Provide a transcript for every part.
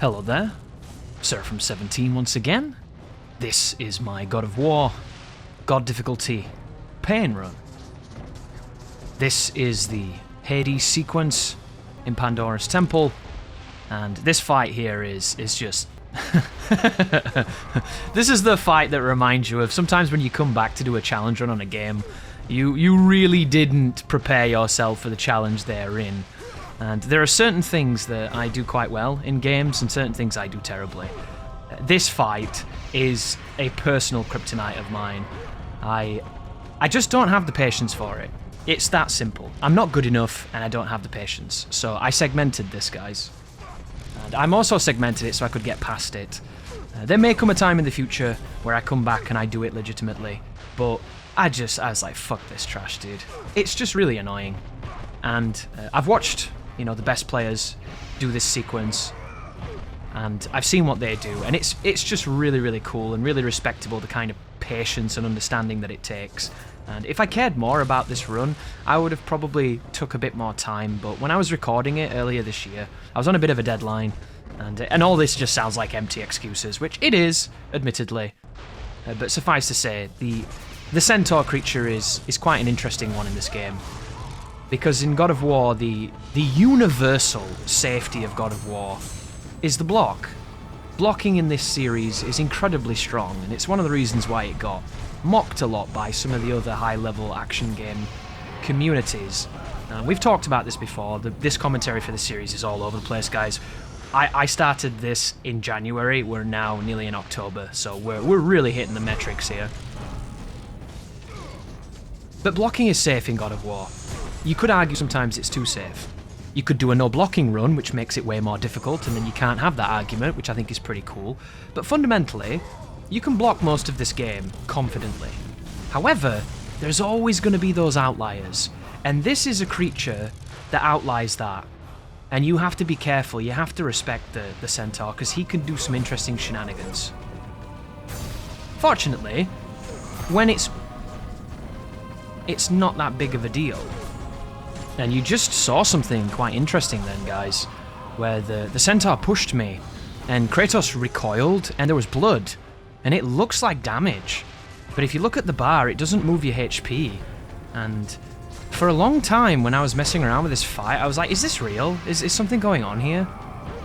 Hello there, Seraphim17 once again. This is my God of War, God difficulty, pain run. This is the Hades sequence in Pandora's Temple, and this fight here is just... This is the fight that reminds you of sometimes when you come back to do a challenge run on a game, you really didn't prepare yourself for the challenge they're in. And there are certain things that I do quite well in games and certain things I do terribly. This fight is a personal kryptonite of mine. I just don't have the patience for it. It's that simple. I'm not good enough and I don't have the patience. So I segmented this, guys. And I'm also segmented it so I could get past it. There may come a time in the future where I come back and I do it legitimately, but I was like, fuck this trash, dude. It's just really annoying. And I've watched, you know, the best players do this sequence, and I've seen what they do, and it's just really, really cool and really respectable, the kind of patience and understanding that it takes. And if I cared more about this run, I would have probably took a bit more time, but when I was recording it earlier this year, I was on a bit of a deadline, and all this just sounds like empty excuses, which it is, admittedly. But suffice to say, the Centaur creature is quite an interesting one in this game. Because in God of War, the universal safety of God of War is the block. Blocking in this series is incredibly strong, and it's one of the reasons why it got mocked a lot by some of the other high-level action game communities. We've talked about this before. This commentary for the series is all over the place, guys. I started this in January. We're now nearly in October, so we're really hitting the metrics here. But blocking is safe in God of War. You could argue sometimes it's too safe. You could do a no-blocking run, which makes it way more difficult, and then you can't have that argument, which I think is pretty cool. But fundamentally, you can block most of this game confidently. However, there's always going to be those outliers, and this is a creature that outlies that. And you have to be careful, you have to respect the Centaur, because he can do some interesting shenanigans. Fortunately, when it's not that big of a deal. And you just saw something quite interesting then, guys, where the Centaur pushed me, and Kratos recoiled, and there was blood, and it looks like damage. But if you look at the bar, it doesn't move your HP. And for a long time, when I was messing around with this fight, I was like, is this real? Is something going on here?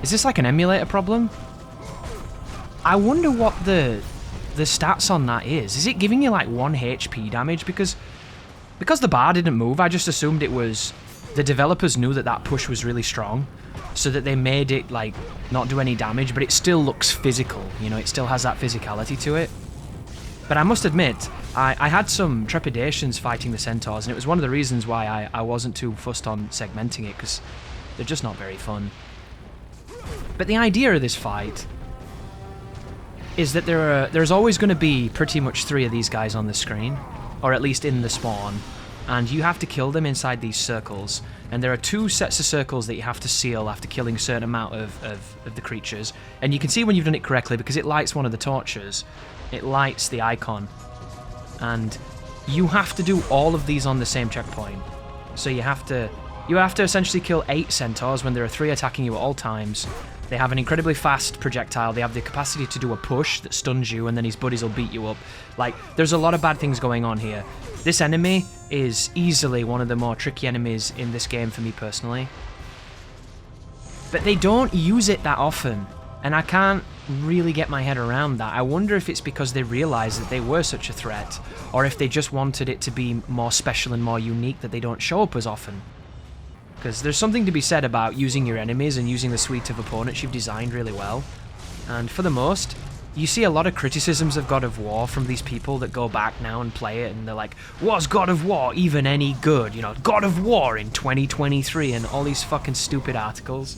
Is this like an emulator problem? I wonder what the stats on that is. Is it giving you like 1 HP damage? Because the bar didn't move, I just assumed it was... The developers knew that push was really strong, so that they made it, like, not do any damage, but it still looks physical, you know, it still has that physicality to it. But I must admit, I had some trepidations fighting the Centaurs, and it was one of the reasons why I wasn't too fussed on segmenting it, because they're just not very fun. But the idea of this fight is that there's always going to be pretty much 3 of these guys on the screen, or at least in the spawn, and you have to kill them inside these circles, and there are 2 sets of circles that you have to seal after killing a certain amount of the creatures, and you can see when you've done it correctly because it lights one of the torches, it lights the icon, and you have to do all of these on the same checkpoint. So you have to essentially kill 8 Centaurs when there are 3 attacking you at all times. They have an incredibly fast projectile, they have the capacity to do a push that stuns you, and then his buddies will beat you up. Like, there's a lot of bad things going on here. This enemy is easily one of the more tricky enemies in this game for me personally. But they don't use it that often, and I can't really get my head around that. I wonder if it's because they realised that they were such a threat, or if they just wanted it to be more special and more unique that they don't show up as often. Because there's something to be said about using your enemies and using the suite of opponents you've designed really well. And for the most, you see a lot of criticisms of God of War from these people that go back now and play it, and they're like, was God of War even any good? You know, God of War in 2023, and all these fucking stupid articles.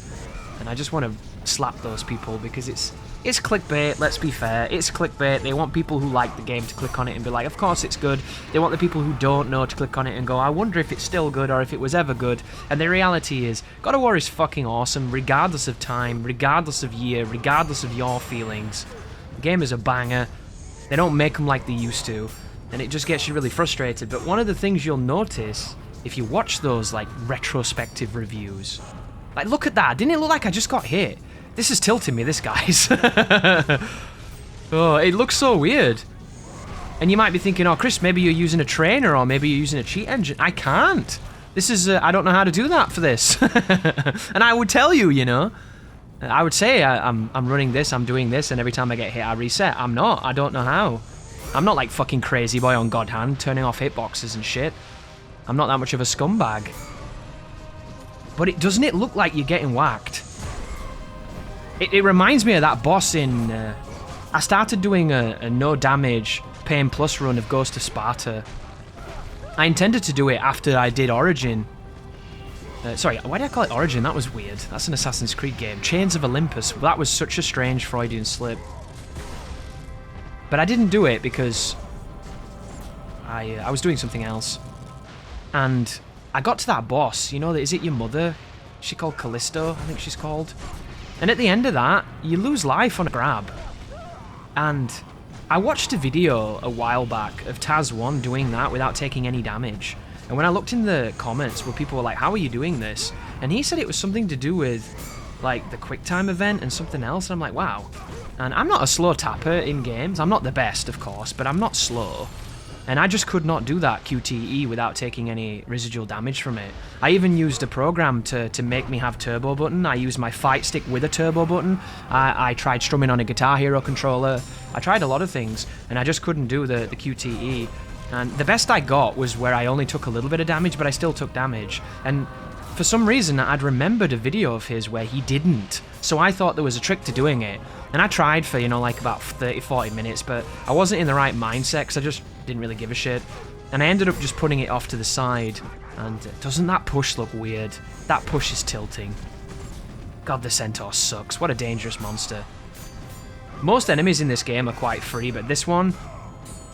And I just want to slap those people because it's clickbait, let's be fair. It's clickbait. They want people who like the game to click on it and be like, of course it's good. They want the people who don't know to click on it and go, I wonder if it's still good or if it was ever good. And the reality is, God of War is fucking awesome, regardless of time, regardless of year, regardless of your feelings. The game is a banger. They don't make them like they used to, and it just gets you really frustrated. But one of the things you'll notice if you watch those like retrospective reviews, like look at that, didn't it look like I just got hit? This is tilting me, this, guys. Oh, it looks so weird. And you might be thinking, oh, Chris, maybe you're using a trainer or maybe you're using a cheat engine. I can't. This is, I don't know how to do that for this. And I would tell you, you know. I would say I'm running this, I'm doing this, and every time I get hit, I reset. I'm not. I don't know how. I'm not like fucking Crazy Boy on God Hand, turning off hitboxes and shit. I'm not that much of a scumbag. But doesn't it look like you're getting whacked? It reminds me of that boss in... I started doing a no damage Pain Plus run of Ghost of Sparta. I intended to do it after I did Origin. Sorry, why did I call it Origin? That was weird. That's an Assassin's Creed game. Chains of Olympus. That was such a strange Freudian slip. But I didn't do it because I was doing something else. And I got to that boss. You know, is it your mother? Is she called Callisto? I think she's called. And at the end of that, you lose life on a grab. And I watched a video a while back of Taz1 doing that without taking any damage. And when I looked in the comments where people were like, how are you doing this? And he said it was something to do with like the QuickTime event and something else. And I'm like, wow. And I'm not a slow tapper in games. I'm not the best, of course, but I'm not slow. And I just could not do that QTE without taking any residual damage from it. I even used a program to make me have turbo button. I used my fight stick with a turbo button. I tried strumming on a Guitar Hero controller. I tried a lot of things, and I just couldn't do the QTE. And the best I got was where I only took a little bit of damage, but I still took damage. And for some reason, I'd remembered a video of his where he didn't. So I thought there was a trick to doing it. And I tried for, you know, like about 30, 40 minutes, but I wasn't in the right mindset because I just didn't really give a shit. And I ended up just putting it off to the side. And doesn't that push look weird? That push is tilting. God, the Centaur sucks. What a dangerous monster. Most enemies in this game are quite free, but this one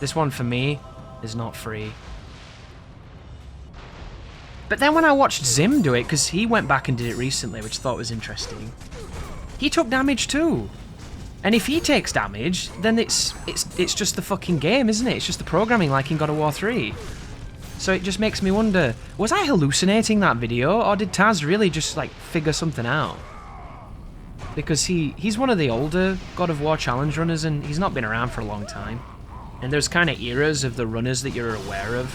for me is not free. But then when I watched Zim do it, because he went back and did it recently, which I thought was interesting, he took damage too. And if he takes damage, then it's just the fucking game, isn't it? It's just the programming like in God of War 3. So it just makes me wonder, was I hallucinating that video, or did Taz really just like figure something out? Because he's one of the older God of War challenge runners, and he's not been around for a long time. And there's kind of eras of the runners that you're aware of.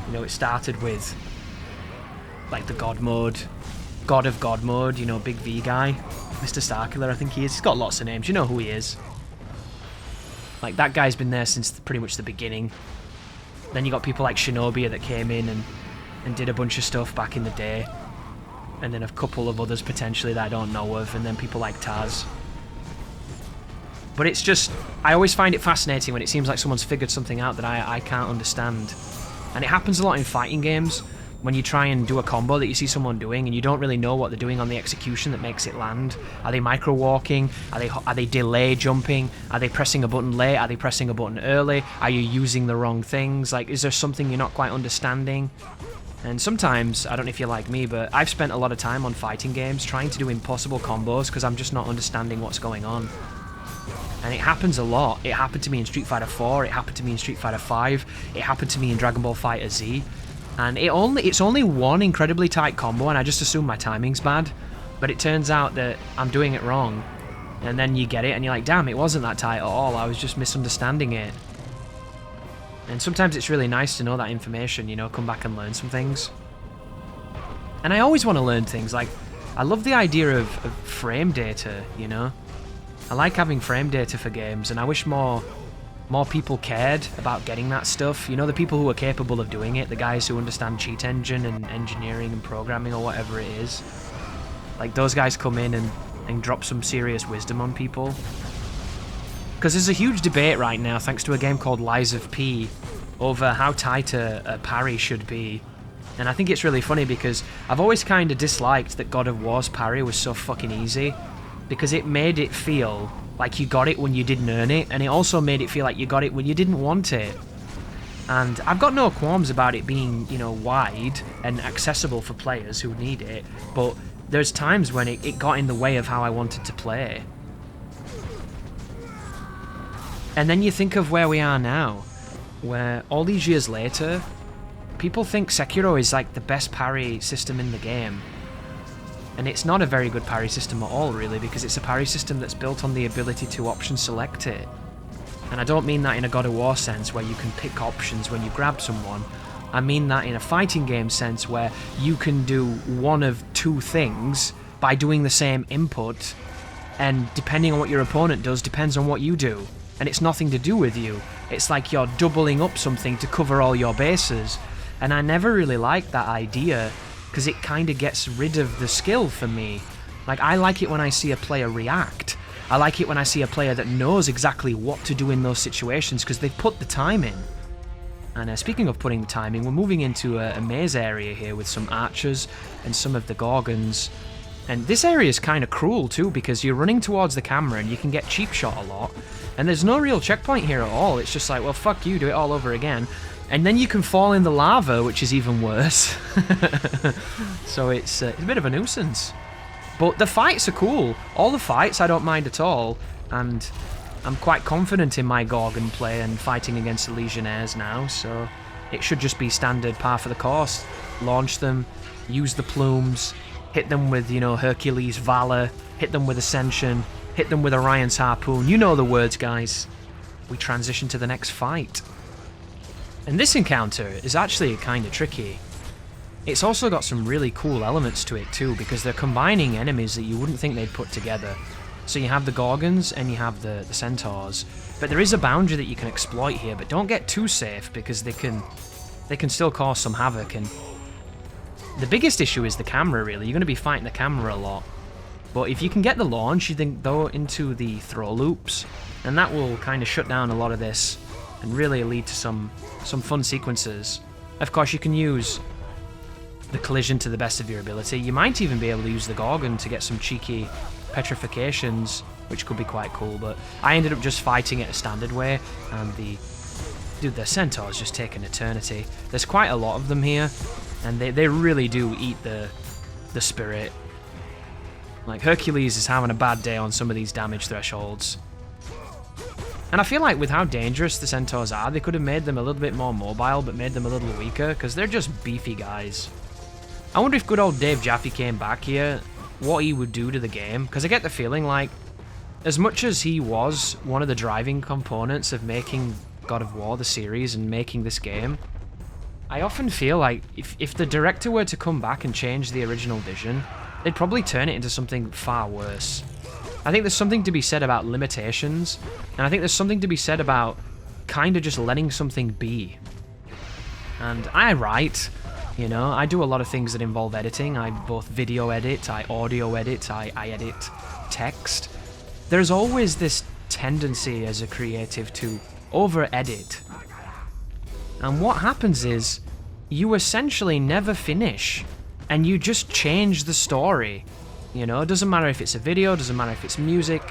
You know, it started with like the God mode, God of God mode, you know, Big V guy, Mr. Starkiller, I think he is. He's got lots of names, you know who he is. Like, that guy's been there since pretty much the beginning. Then you got people like Shinobi that came in and did a bunch of stuff back in the day. And then a couple of others potentially that I don't know of, and then people like Taz. But it's just, I always find it fascinating when it seems like someone's figured something out that I can't understand. And it happens a lot in fighting games, when you try and do a combo that you see someone doing and you don't really know what they're doing on the execution that makes it land. Are they micro-walking? Are they delay jumping? Are they pressing a button late? Are they pressing a button early? Are you using the wrong things? Like, is there something you're not quite understanding? And sometimes, I don't know if you're like me, but I've spent a lot of time on fighting games trying to do impossible combos because I'm just not understanding what's going on. And it happens a lot. It happened to me in Street Fighter 4, it happened to me in Street Fighter 5, it happened to me in Dragon Ball FighterZ. And it's only one incredibly tight combo, and I just assume my timing's bad. But it turns out that I'm doing it wrong. And then you get it, and you're like, damn, it wasn't that tight at all. I was just misunderstanding it. And sometimes it's really nice to know that information, you know, come back and learn some things. And I always want to learn things. Like, I love the idea of frame data, you know? I like having frame data for games, and I wish more people cared about getting that stuff. You know, the people who are capable of doing it, the guys who understand cheat engine and engineering and programming or whatever it is. Like, those guys come in and drop some serious wisdom on people. Because there's a huge debate right now, thanks to a game called Lies of P, over how tight a parry should be. And I think it's really funny because I've always kind of disliked that God of War's parry was so fucking easy, because it made it feel like you got it when you didn't earn it, and it also made it feel like you got it when you didn't want it. And I've got no qualms about it being, you know, wide and accessible for players who need it, but there's times when it got in the way of how I wanted to play. And then you think of where we are now, where all these years later, people think Sekiro is like the best parry system in the game. And it's not a very good parry system at all, really, because it's a parry system that's built on the ability to option select it. And I don't mean that in a God of War sense, where you can pick options when you grab someone. I mean that in a fighting game sense, where you can do one of two things by doing the same input, and depending on what your opponent does, depends on what you do. And it's nothing to do with you. It's like you're doubling up something to cover all your bases. And I never really liked that idea, because it kind of gets rid of the skill for me. Like, I like it when I see a player react. I like it when I see a player that knows exactly what to do in those situations, because they've put the time in. And speaking of putting the time in, we're moving into a maze area here with some archers and some of the gorgons. And this area is kind of cruel too, because you're running towards the camera and you can get cheap shot a lot. And there's no real checkpoint here at all. It's just like, well, fuck you, do it all over again. And then you can fall in the lava, which is even worse. So it's a bit of a nuisance. But the fights are cool. All the fights I don't mind at all. And I'm quite confident in my Gorgon play and fighting against the Legionnaires now. So it should just be standard par for the course. Launch them, use the plumes, hit them with, you know, Hercules Valor, hit them with Ascension, hit them with Orion's Harpoon. You know the words, guys. We transition to the next fight. And this encounter is actually kind of tricky. It's also got some really cool elements to it too, because they're combining enemies that you wouldn't think they'd put together. So you have the Gorgons and you have the Centaurs. But there is a boundary that you can exploit here, but don't get too safe, because they can still cause some havoc. And the biggest issue is the camera, really. You're going to be fighting the camera a lot. But if you can get the launch, you then go into the throw loops, and that will kind of shut down a lot of this and really lead to some fun sequences. Of course, you can use the collision to the best of your ability. You might even be able to use the Gorgon to get some cheeky petrifications, which could be quite cool, but I ended up just fighting it a standard way, and the Centaurs just take an eternity. There's quite a lot of them here, and they really do eat the spirit. Like, Hercules is having a bad day on some of these damage thresholds. And I feel like with how dangerous the Centaurs are, they could have made them a little bit more mobile, but made them a little weaker, because they're just beefy guys. I wonder if good old Dave Jaffe came back here, what he would do to the game, because I get the feeling like, as much as he was one of the driving components of making God of War, the series, and making this game, I often feel like if the director were to come back and change the original vision, they'd probably turn it into something far worse. I think there's something to be said about limitations, and I think there's something to be said about kind of just letting something be. And I write, you know, I do a lot of things that involve editing. I both video edit, I audio edit, I edit text. There's always this tendency as a creative to over-edit. And what happens is, you essentially never finish, and you just change the story. You know, it doesn't matter if it's a video, doesn't matter if it's music.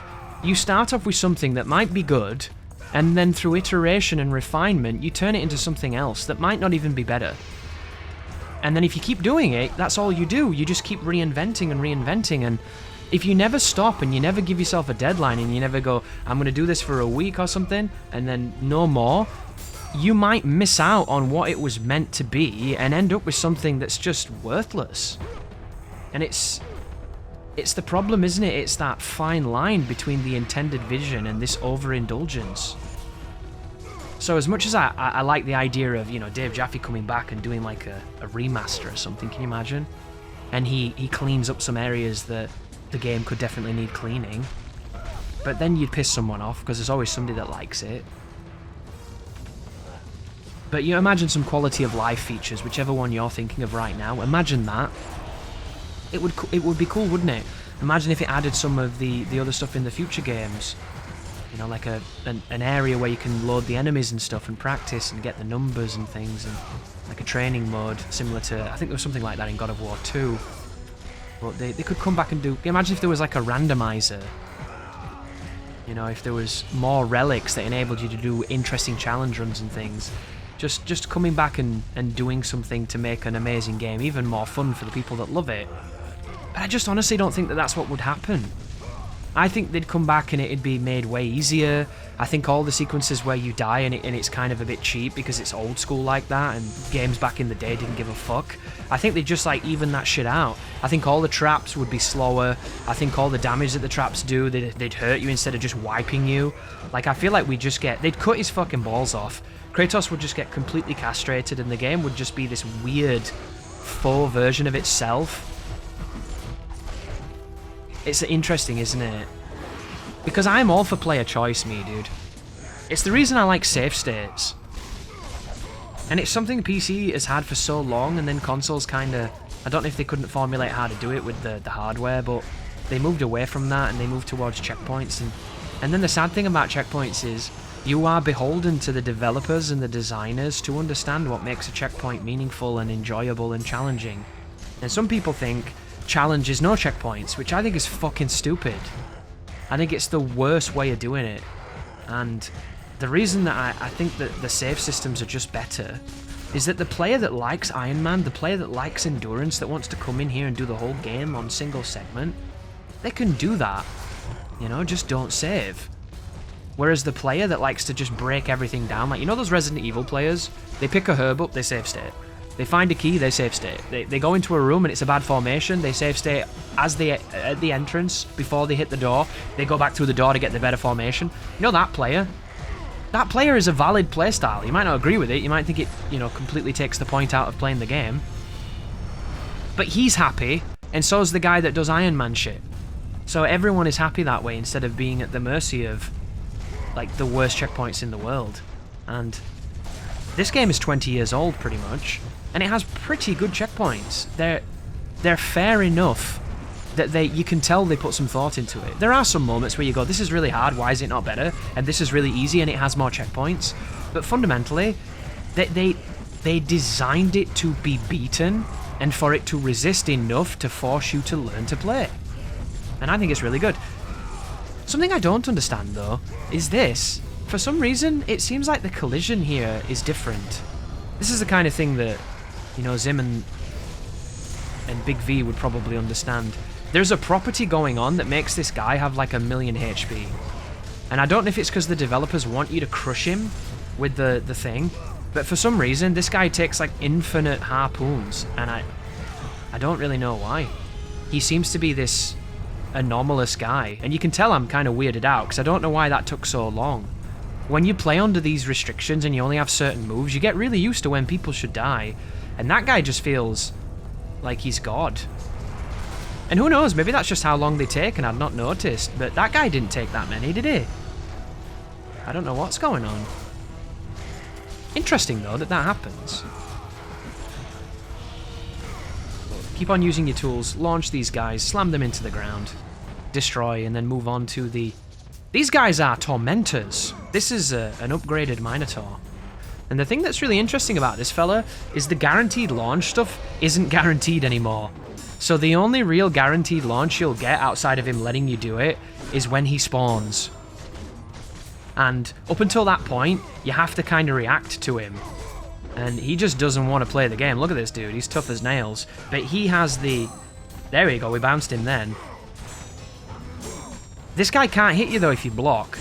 You start off with something that might be good, and then through iteration and refinement, you turn it into something else that might not even be better. And then if you keep doing it, that's all you do. You just keep reinventing and reinventing, and if you never stop and you never give yourself a deadline and you never go, I'm going to do this for a week or something, and then no more, you might miss out on what it was meant to be and end up with something that's just worthless. And it's the problem, isn't it? It's that fine line between the intended vision and this overindulgence. So as much as I like the idea of, you know, Dave Jaffe coming back and doing like a remaster or something, can you imagine? And he cleans up some areas that the game could definitely need cleaning. But then you'd piss someone off, because there's always somebody that likes it. But you imagine some quality of life features, whichever one you're thinking of right now. Imagine that. It would be cool, wouldn't it? Imagine if it added some of the other stuff in the future games. You know, like an area where you can load the enemies and stuff and practice and get the numbers and things, and like a training mode similar to, I think there was something like that in God of War 2. But they could come back and do, imagine if there was like a randomizer. You know, if there was more relics that enabled you to do interesting challenge runs and things. Just coming back and doing something to make an amazing game even more fun for the people that love it. But I just honestly don't think that that's what would happen. I think they'd come back and it'd be made way easier. I think all the sequences where you die and it's kind of a bit cheap because it's old school like that, and games back in the day didn't give a fuck. I think they'd just like even that shit out. I think all the traps would be slower. I think all the damage that the traps do, they'd hurt you instead of just wiping you. Like, I feel like they'd cut his fucking balls off. Kratos would just get completely castrated and the game would just be this weird faux version of itself. It's interesting, isn't it? Because I'm all for player choice, me, dude. It's the reason I like save states. And it's something PC has had for so long, and then consoles kinda... I don't know if they couldn't formulate how to do it with the hardware, but they moved away from that and they moved towards checkpoints. And then the sad thing about checkpoints is you are beholden to the developers and the designers to understand what makes a checkpoint meaningful and enjoyable and challenging. And some people think challenge is no checkpoints, which I think is fucking stupid. I think it's the worst way of doing it. And the reason that I think that the save systems are just better is that the player that likes Iron Man, the player that likes endurance, that wants to come in here and do the whole game on single segment, they can do that. You know, just don't save. Whereas the player that likes to just break everything down, like, you know those Resident Evil players? They pick a herb up, they save state. They find a key, they save state. They go into a room and it's a bad formation, they save state as they at the entrance, before they hit the door. They go back through the door to get the better formation. You know that player? That player is a valid playstyle. You might not agree with it, you might think it, you know, completely takes the point out of playing the game. But he's happy, and so is the guy that does Iron Man shit. So everyone is happy that way instead of being at the mercy of, like, the worst checkpoints in the world. And this game is 20 years old, pretty much, and it has pretty good checkpoints. They're fair enough that you can tell they put some thought into it. There are some moments where you go, this is really hard, why is it not better? And this is really easy and it has more checkpoints. But fundamentally, they designed it to be beaten and for it to resist enough to force you to learn to play. And I think it's really good. Something I don't understand, though, is this. For some reason, it seems like the collision here is different. This is the kind of thing that, you know, Zim and Big V would probably understand. There's a property going on that makes this guy have like 1,000,000 HP. And I don't know if it's because the developers want you to crush him with the thing, but for some reason, this guy takes like infinite harpoons, and I don't really know why. He seems to be this anomalous guy, and you can tell I'm kind of weirded out because I don't know why that took so long. When you play under these restrictions and you only have certain moves, you get really used to when people should die, and that guy just feels like he's God. And who knows, maybe that's just how long they take and I've not noticed, but that guy didn't take that many, did he? I don't know what's going on. Interesting though that happens. Keep on using your tools, launch these guys, slam them into the ground, destroy, and then move on to the... These guys are Tormentors. This is an upgraded Minotaur. And the thing that's really interesting about this fella is the guaranteed launch stuff isn't guaranteed anymore. So the only real guaranteed launch you'll get outside of him letting you do it is when he spawns. And up until that point, you have to kind of react to him. And he just doesn't want to play the game. Look at this dude, he's tough as nails. But he has the... There we go, we bounced him then. This guy can't hit you though if you block.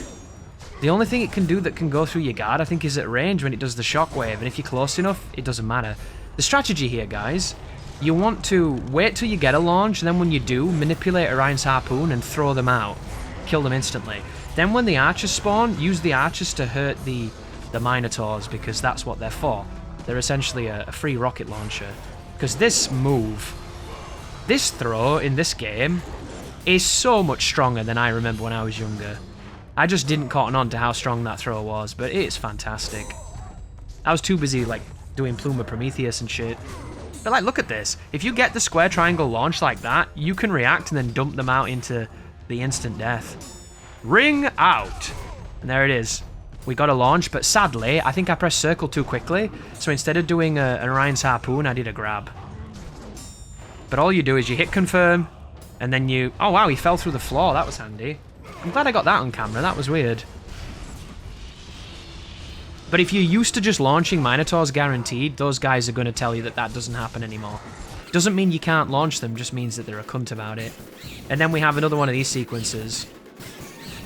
The only thing it can do that can go through your guard, I think, is at range when it does the shockwave. And if you're close enough, it doesn't matter. The strategy here, guys, you want to wait till you get a launch, and then when you do, manipulate Orion's harpoon and throw them out. Kill them instantly. Then when the archers spawn, use the archers to hurt the Minotaurs, because that's what they're for. They're essentially a free rocket launcher. Because this move, this throw in this game, is so much stronger than I remember when I was younger. I just didn't cotton on to how strong that throw was, but it's fantastic. I was too busy, like, doing Plume of Prometheus and shit. But, like, look at this. If you get the square triangle launch like that, you can react and then dump them out into the instant death. Ring out! And there it is. We got a launch, but sadly, I think I pressed circle too quickly, so instead of doing an Orion's harpoon, I did a grab. But all you do is you hit confirm, and then you... Oh wow, he fell through the floor, that was handy. I'm glad I got that on camera, that was weird. But if you're used to just launching Minotaurs guaranteed, those guys are going to tell you that that doesn't happen anymore. Doesn't mean you can't launch them, just means that they're a cunt about it. And then we have another one of these sequences,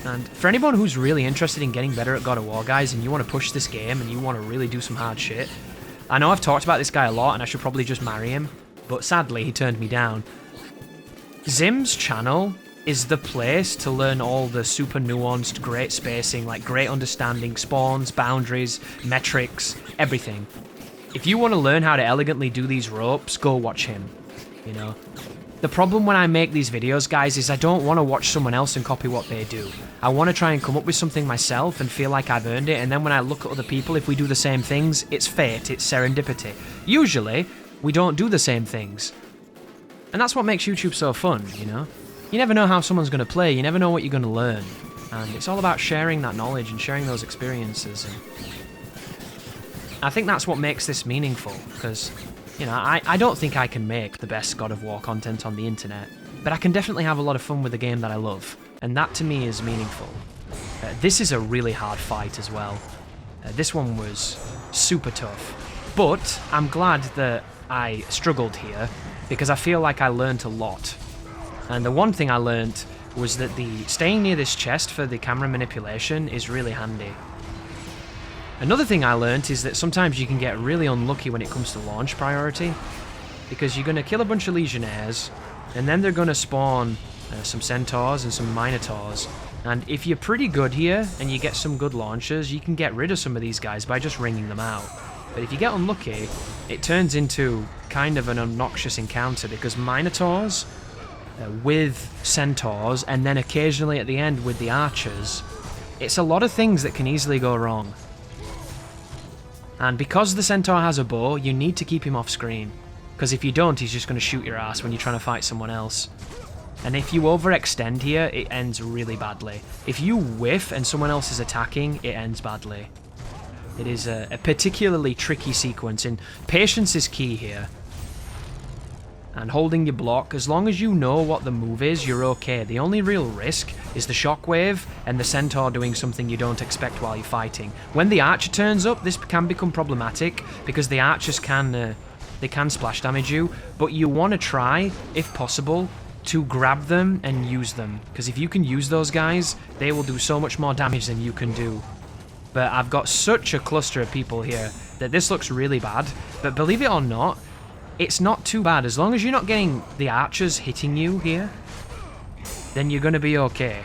And for anyone who's really interested in getting better at God of War, guys, and you want to push this game and you want to really do some hard shit, I know I've talked about this guy a lot and I should probably just marry him, but sadly he turned me down. Zim's channel is the place to learn all the super nuanced, great spacing, like great understanding, spawns, boundaries, metrics, everything. If you want to learn how to elegantly do these ropes, go watch him, you know. The problem when I make these videos, guys, is I don't want to watch someone else and copy what they do. I want to try and come up with something myself and feel like I've earned it, and then when I look at other people, if we do the same things, it's fate, it's serendipity. Usually, we don't do the same things. And that's what makes YouTube so fun, you know? You never know how someone's going to play, you never know what you're going to learn. And it's all about sharing that knowledge and sharing those experiences. And I think that's what makes this meaningful, because, you know, I don't think I can make the best God of War content on the internet, but I can definitely have a lot of fun with the game that I love, and that to me is meaningful. This is a really hard fight as well. This one was super tough, but I'm glad that I struggled here, because I feel like I learned a lot. And the one thing I learned was that the staying near this chest for the camera manipulation is really handy. Another thing I learned is that sometimes you can get really unlucky when it comes to launch priority, because you're going to kill a bunch of Legionnaires, and then they're going to spawn some Centaurs and some Minotaurs, and if you're pretty good here, and you get some good launches, you can get rid of some of these guys by just ringing them out. But if you get unlucky, it turns into kind of an obnoxious encounter, because Minotaurs with Centaurs, and then occasionally at the end with the archers, it's a lot of things that can easily go wrong. And because the Centaur has a bow, you need to keep him off screen, because if you don't, he's just going to shoot your ass when you're trying to fight someone else. And if you overextend here, it ends really badly. If you whiff and someone else is attacking, it ends badly. It is a particularly tricky sequence, and patience is key here. And holding your block, as long as you know what the move is, you're okay. The only real risk is the shockwave and the Centaur doing something you don't expect while you're fighting. When the archer turns up, this can become problematic, because the archers can splash damage you, but you want to try, if possible, to grab them and use them, because if you can use those guys, they will do so much more damage than you can do. But I've got such a cluster of people here that this looks really bad, but believe it or not, it's not too bad. As long as you're not getting the archers hitting you here, then you're going to be okay.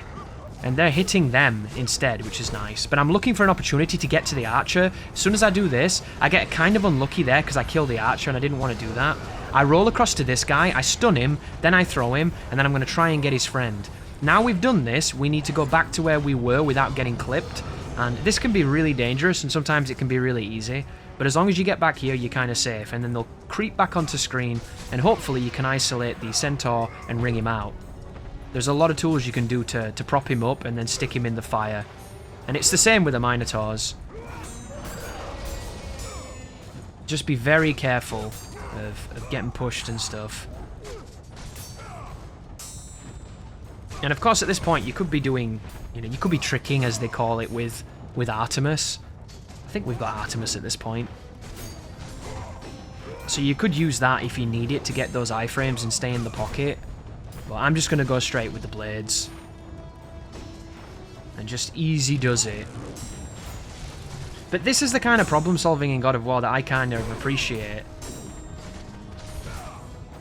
And they're hitting them instead, which is nice. But I'm looking for an opportunity to get to the archer. As soon as I do this, I get kind of unlucky there because I kill the archer and I didn't want to do that. I roll across to this guy, I stun him, then I throw him, and then I'm going to try and get his friend. Now we've done this, we need to go back to where we were without getting clipped. And this can be really dangerous, and sometimes it can be really easy. But as long as you get back here, you're kind of safe, and then they'll creep back onto screen, and hopefully you can isolate the Centaur and ring him out. There's a lot of tools you can do to prop him up and then stick him in the fire. And it's the same with the Minotaurs. Just be very careful of getting pushed and stuff. And of course at this point you could be doing, you could be tricking, as they call it, with Artemis. I think we've got Artemis at this point. So you could use that if you need it to get those iframes and stay in the pocket. But I'm just going to go straight with the blades. And just easy does it. But this is the kind of problem solving in God of War that I kind of appreciate.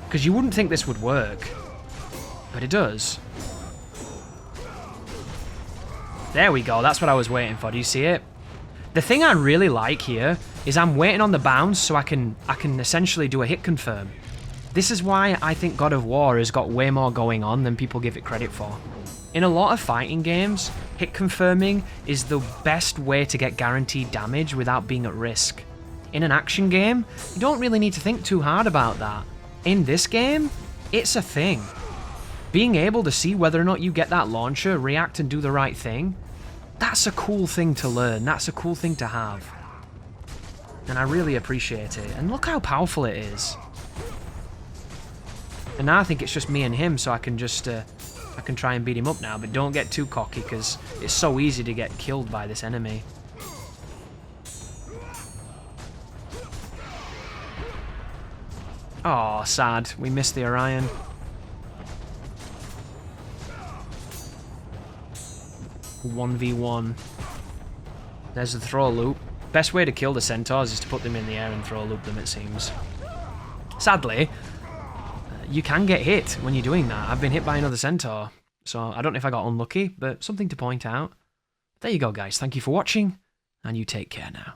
Because you wouldn't think this would work. But it does. There we go, that's what I was waiting for, do you see it? The thing I really like here is I'm waiting on the bounce so I can essentially do a hit confirm. This is why I think God of War has got way more going on than people give it credit for. In a lot of fighting games, hit confirming is the best way to get guaranteed damage without being at risk. In an action game, you don't really need to think too hard about that. In this game, it's a thing. Being able to see whether or not you get that launcher, react and do the right thing, that's a cool thing to learn, that's a cool thing to have. And I really appreciate it. And look how powerful it is. And now I think it's just me and him, so I can just, I can try and beat him up now, but don't get too cocky, because it's so easy to get killed by this enemy. Oh, sad. We missed the Orion. 1v1. There's the throw loop. Best way to kill the centaurs is to put them in the air and throw loop them, it seems. Sadly, you can get hit when you're doing that. I've been hit by another centaur, so I don't know if I got unlucky, but something to point out. There you go, guys. Thank you for watching, and you take care now.